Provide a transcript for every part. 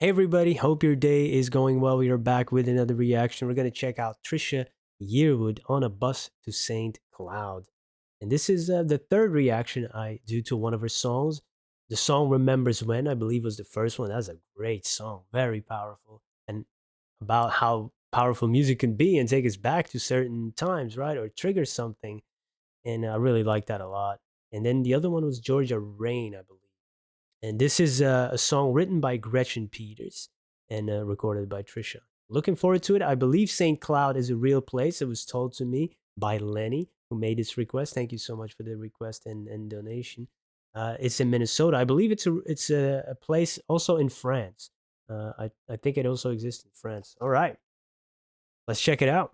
Hey everybody, hope your day is going well. We are back with another reaction. We're going to check out Trisha Yearwood on a bus to St. Cloud. And this is the third reaction I do to one of her songs. The song Remembers When, I believe, was the first one. That's a great song, very powerful. And about how powerful music can be and take us back to certain times, right? Or trigger something. And I really like that a lot. And then the other one was Georgia Rain, I believe. And this is a song written by Gretchen Peters and recorded by Trisha. Looking forward to it. I believe St. Cloud is a real place. It was told to me by Lenny, who made this request. Thank you so much for the request and donation. It's in Minnesota. I believe it's a place also in France. I think it also exists in France. All right, let's check it out.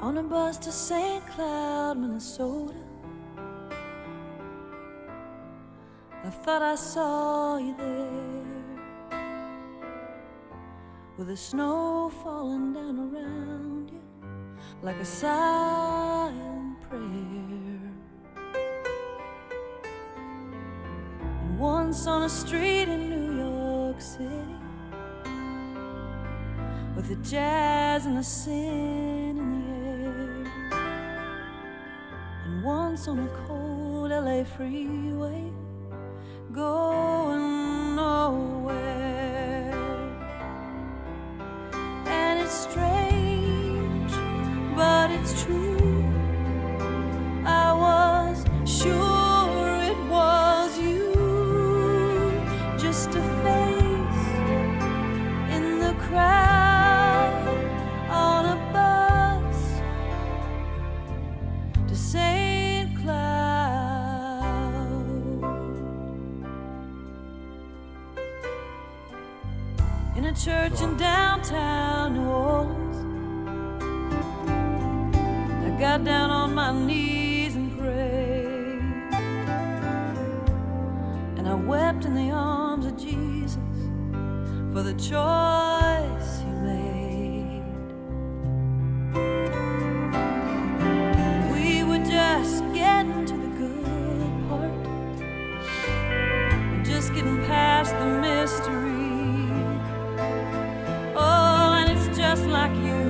On a bus to St. Cloud, Minnesota, I thought I saw you there, with the snow falling down around you like a silent prayer. And once on a street in New York City, with the jazz and the sin in the air. And once on a cold LA freeway, going nowhere. And it's strange, but it's true, I was sure it was you, just a face in the crowd on a bus to St. Cloud. In a church in downtown New Orleans, I got down on my knees and prayed, and I wept in the arms of Jesus for the choice you made. We were just getting to the good part, and just getting past the mystery. Oh, and it's just like you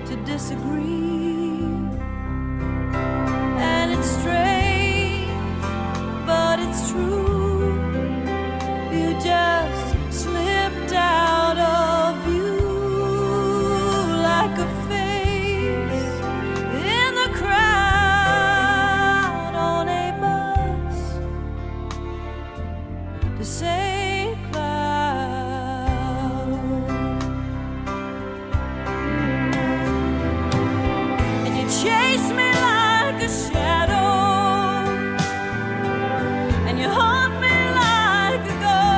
to disagree. And it's strange, but it's true, you just slipped out of view like a face in the crowd on a bus to St. Cloud. And you chase me like a shadow, and you haunt me like a ghost.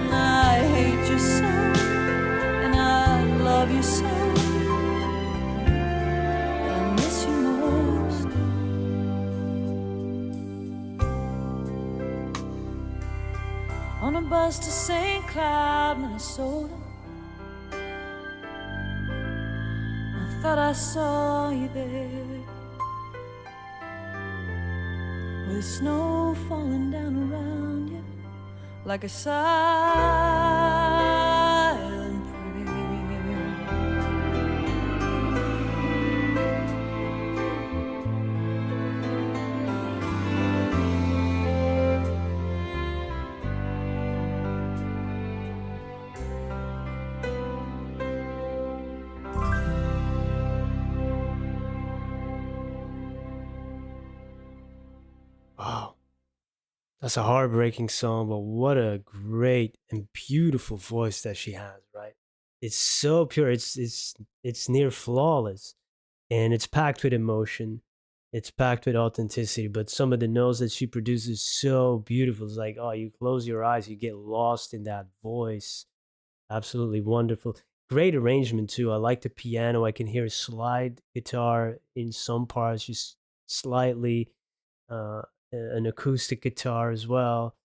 And I hate you so, and I love you so, but I miss you most. On a bus to St. Cloud, Minnesota, I thought I saw you there, with snow falling down around you like a silent prayer. Wow, that's a heartbreaking song, but what a great and beautiful voice that she has, right? It's so pure. It's near flawless, and it's packed with emotion. It's packed with authenticity, but some of the notes that she produces so beautiful. It's like, oh, you close your eyes, you get lost in that voice. Absolutely wonderful. Great arrangement too. I like the piano. I can hear a slide guitar in some parts, just slightly, uh, an acoustic guitar as well.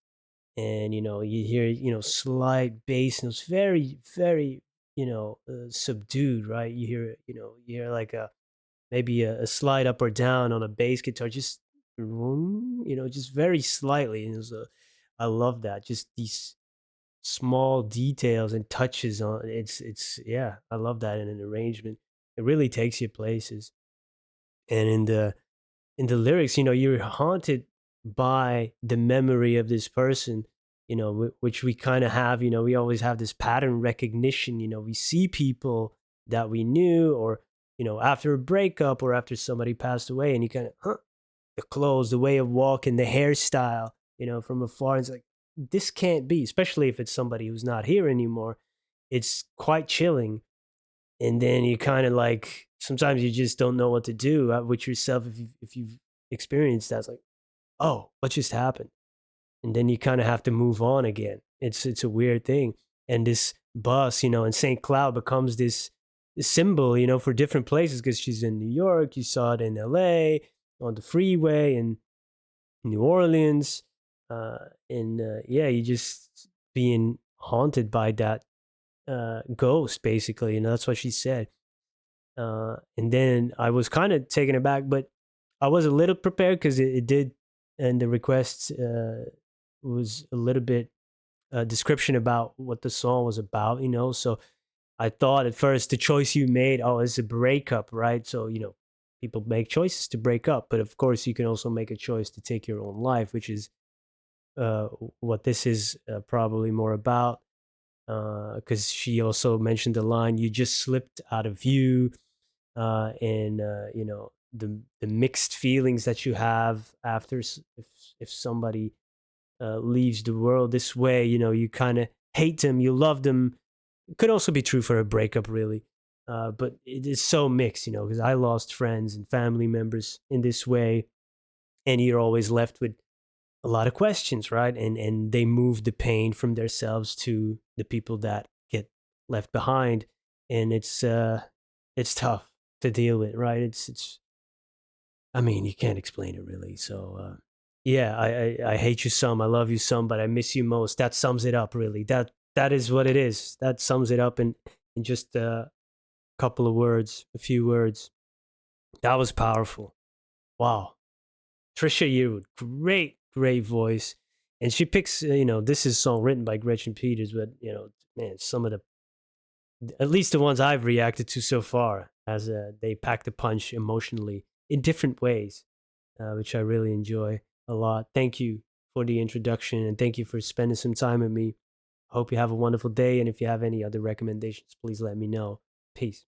And you hear slide bass, and it's very, very, subdued, right? You hear like a maybe a slide up or down on a bass guitar, just just very slightly. And I love that. Just these small details and touches on it's yeah, I love that in an arrangement. It really takes you places. And in the lyrics, you're haunted by the memory of this person, which we kind of have. We always have this pattern recognition. We see people that we knew, or after a breakup or after somebody passed away, and you kind of, huh, the clothes, the way of walking, the hairstyle, from afar. It's like, this can't be, especially if it's somebody who's not here anymore. It's quite chilling. And then you kind of like, sometimes you just don't know what to do with yourself if you've experienced that. It's like, oh, what just happened? And then you kind of have to move on again. It's a weird thing. And this bus, in St. Cloud becomes this symbol, for different places, because she's in New York. You saw it in LA on the freeway, and New Orleans. And yeah, you just being haunted by that ghost, basically. That's what she said. And then I was kind of taken aback, but I was a little prepared, because it did, and the request was a little bit description about what the song was about. So I thought at first the choice you made, oh, it's a breakup, right? So people make choices to break up, but of course you can also make a choice to take your own life, which is uh, what this is probably more about. Because she also mentioned the line, "You just slipped out of view," and the mixed feelings that you have after if somebody leaves the world this way. You kind of hate them, you love them. It could also be true for a breakup, really. But it is so mixed, because I lost friends and family members in this way, and you're always left with a lot of questions, right? And they move the pain from themselves to the people that get left behind, and it's tough to deal with, right? It's I mean, you can't explain it really. So yeah, I hate you some, I love you some, but I miss you most. That sums it up, really. That is what it is. That sums it up in just a couple of words, a few words. That was powerful. Wow. Trisha Yearwood, great, great voice. And she picks, this is a song written by Gretchen Peters, but, man, some of at least the ones I've reacted to so far, as they pack the punch emotionally in different ways, which I really enjoy a lot. Thank you for the introduction, and thank you for spending some time with me. I hope you have a wonderful day. And if you have any other recommendations, please let me know. Peace.